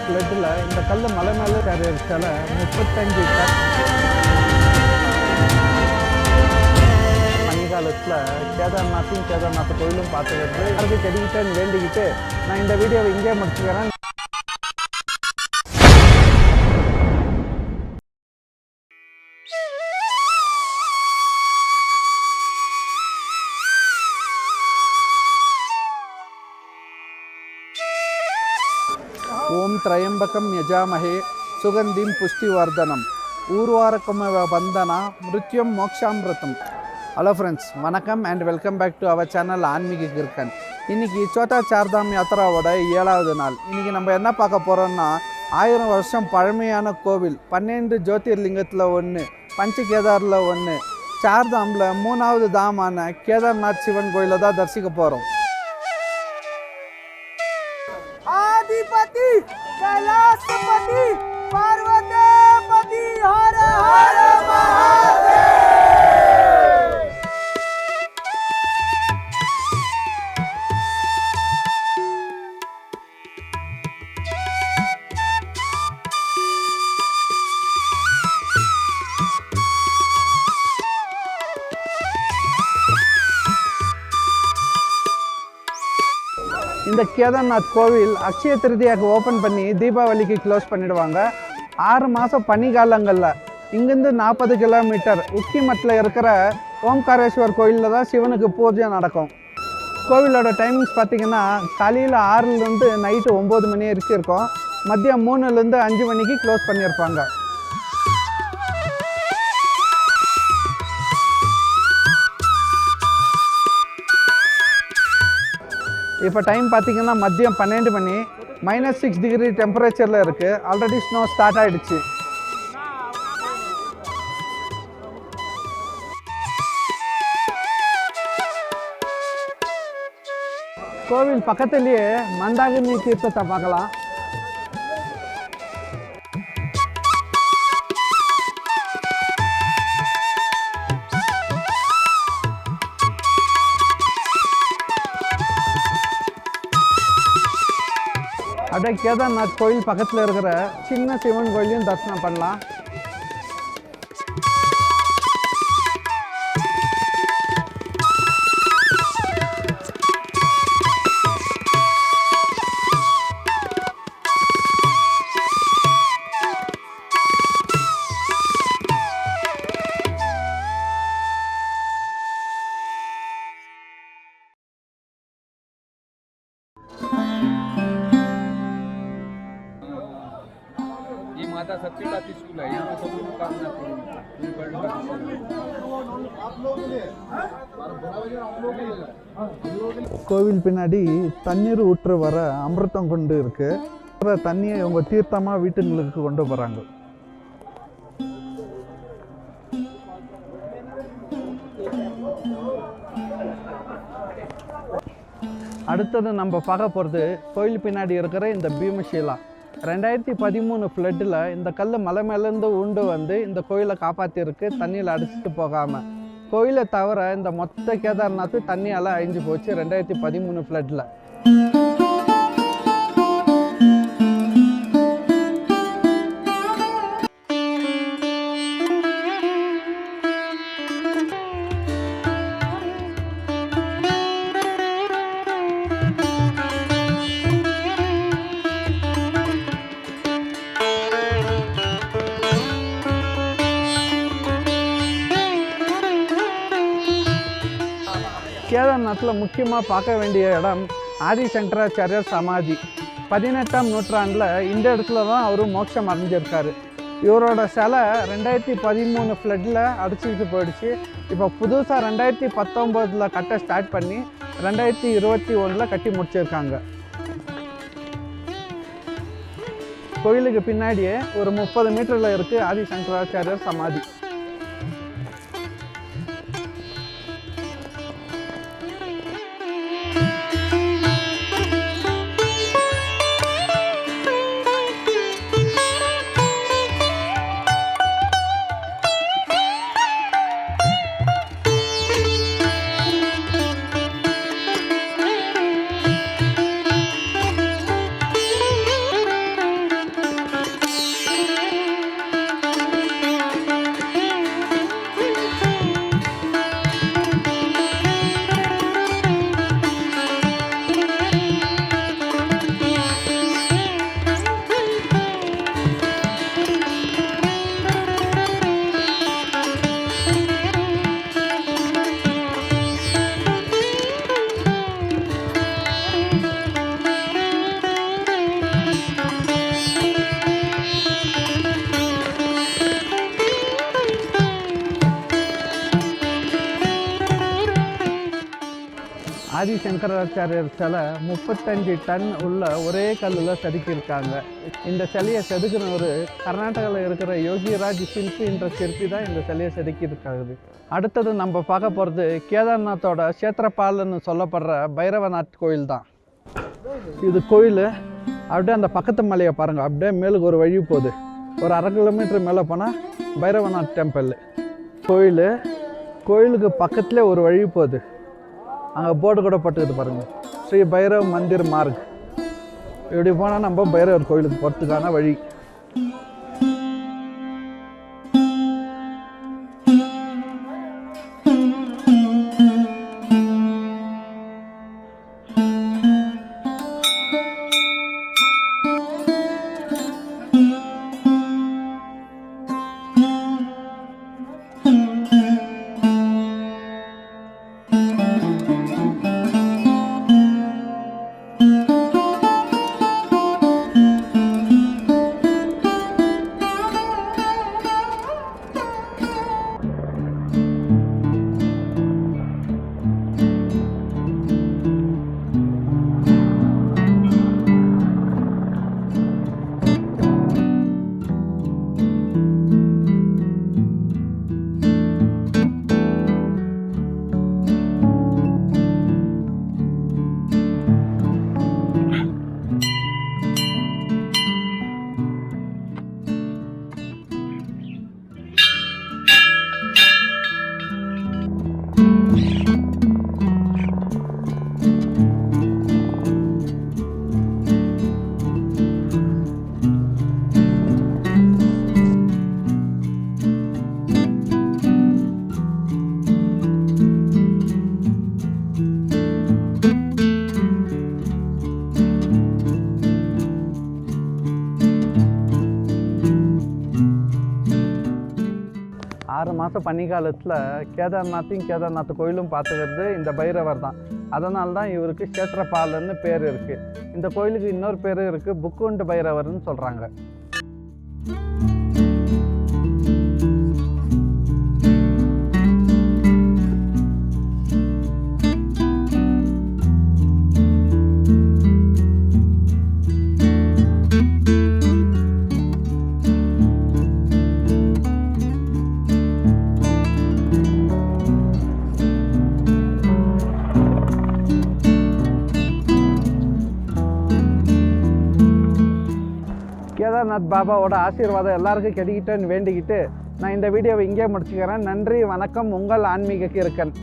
ஃப்ளட்டில் இந்த கல் மலை மேலே சில 35 பனிக்காலத்தில் கேதார்நாத் கோயிலும் பார்த்துக்கிட்டு அதுக்கு தெரிவிட்டேன்னு வேண்டிக்கிட்டு நான் இந்த வீடியோவை இங்கே முடிச்சுக்கிறேன். ஓம் திரையம்பகம் யஜாமஹே சுகந்திம் புஷ்டிவர்தனம் ஊர்வாரக்கம வந்தனா மிருத்யும் மோக்ஷாமிருதம். ஹலோ ஃப்ரெண்ட்ஸ், வணக்கம் and welcome back to our channel ஆன்மீக கிர்கன். இன்றைக்கி சோட்டா சார்தாம் யாத்திராவோட 7வது நாள். இன்றைக்கி நம்ம என்ன பார்க்க போகிறோம்னா 1000 வருஷம் பழமையான கோவில், 12 ஜோதிர்லிங்கத்தில் ஒன்று, பஞ்சகேதாரில் ஒன்று, சார்தாமில் 3வது தாமான கேதார்நாத் சிவன் கோயிலை தான் தரிசிக்க போகிறோம். आदिपति कैलाशपति पार्वतीपति हर हर महादेव. இந்த கேதார்நாத் கோவில் அக்ஷய திருதியாக்கு ஓப்பன் பண்ணி தீபாவளிக்கு க்ளோஸ் பண்ணிடுவாங்க. 6 மாதம் பனிக்காலங்களில் இங்கேருந்து 40 கிலோமீட்டர் உக்கிமட்டில் இருக்கிற ஓம்காரேஸ்வர் கோயிலில் தான் சிவனுக்கு பூஜை நடக்கும். கோவிலோட டைமிங்ஸ் பார்த்திங்கன்னா காலையில் 6லேருந்து நைட்டு 9 மணி வரைக்கும் இருக்கும். மதியம் 3லேருந்து 5 மணிக்கு க்ளோஸ் பண்ணியிருப்பாங்க. இப்போ டைம் பார்த்திங்கன்னா மதியம் 12 மணி, -6 டிகிரி டெம்பரேச்சரில் இருக்குது. ஆல்ரெடி ஸ்னோ ஸ்டார்ட் ஆகிடுச்சு. கோவில் பக்கத்துலேயே மந்தாகினி தீர்த்தத்தை பார்க்கலாம். அப்படியே கேதார்நாத் கோயில் பக்கத்தில் இருக்கிற சின்ன சிவன் கோயிலையும் தரிசனம் பண்ணலாம். माता सत्य का स्कूल है, यहाँ पे सब लोग कामना கோவில் பின்னாடி தண்ணீர் ஊற்று வர அமிர்தம் கொண்டு இருக்கு. தண்ணியை இவங்க தீர்த்தமாக வீட்டுங்களுக்கு கொண்டு போகிறாங்க. அடுத்தது நம்ம பார்க்க போகிறது கோயில் பின்னாடி இருக்கிற இந்த பீமஷீலா. 2013 ஃப்ளட்டில் இந்த கல் மலை மேலேருந்து உண்டு வந்து இந்த கோயிலை காப்பாற்றிருக்கு, தண்ணியில் அடிச்சுட்டு போகாமல். கோயிலை தவிர இந்த மொத்த கேதார்நாத் தண்ணியால் அழிஞ்சு போச்சு 2013 ஃப்ளட்டில். கேதார்நாத்தில் முக்கியமாக பார்க்க வேண்டிய இடம் ஆதிசங்கராச்சாரியர் சமாதி. 18ஆம் நூற்றாண்டில் இந்த இடத்துல தான் அவர் மோட்சம் அடைஞ்சிருக்காரு. இவரோட சிலை 2013 ஃப்ளட்டில் அடிச்சுக்கிட்டு போயிடுச்சு. இப்போ புதுசாக 2019 கட்ட ஸ்டார்ட் பண்ணி 2021 கட்டி முடிச்சிருக்காங்க. கோயிலுக்கு பின்னாடியே ஒரு 30 மீட்டரில் இருக்குது ஆதிசங்கராச்சாரியர் சமாதி. ஆதிசங்கராச்சாரியர் சிலை 35 டன் உள்ள ஒரே கல்லில் செதுக்கியிருக்காங்க. இந்த சிலையை செதுக்கினவர் கர்நாடகாவில் இருக்கிற யோகிராஜ் சில்பின்ற சிற்பி தான் இந்த சிலையை செதுக்கியிருக்காங்க. அடுத்தது நம்ம பார்க்க போகிறது கேதார்நாத்தோட சேத்திரபால்னு சொல்லப்படுற பைரவநாத் கோயில் தான். இது கோயில் அப்படியே அந்த பக்கத்து மலையை பாருங்கள், அப்படியே மேலுக்கு ஒரு வழி போகுது. ஒரு 1/2 கிலோமீட்டர் மேலே போனால் பைரவநாத் டெம்பிள் கோயிலுக்கு பக்கத்துலேயே ஒரு வழி போகுது. அங்கே போர்டு கூட பட்டுக்குது பாருங்கள், ஸ்ரீ பைரவ் மந்திர் மார்க். இப்படி போனால் நம்ம பைரவர் கோயிலுக்கு போகிறதுக்கான வழி. மாதம் பனிக்காலத்தில் கேதார்நாத் கோயிலும் பார்த்துக்கிறது இந்த பைரவர் தான். அதனால தான் இவருக்கு சேத்திரபாலன்னு பேர் இருக்குது. இந்த கோயிலுக்கு இன்னொரு பேர் இருக்குது, புக்குண்டு பைரவர்னு சொல்கிறாங்க. கேதார்நாத் பாபாவோட ஆசீர்வாதம் எல்லாருக்கும் கிடைக்கிட்டேன்னு வேண்டிக்கிட்டு நான் இந்த வீடியோவை இங்கே முடிச்சுக்கிறேன். நன்றி, வணக்கம். உங்கள் ஆன்மீக கிறுக்கன்.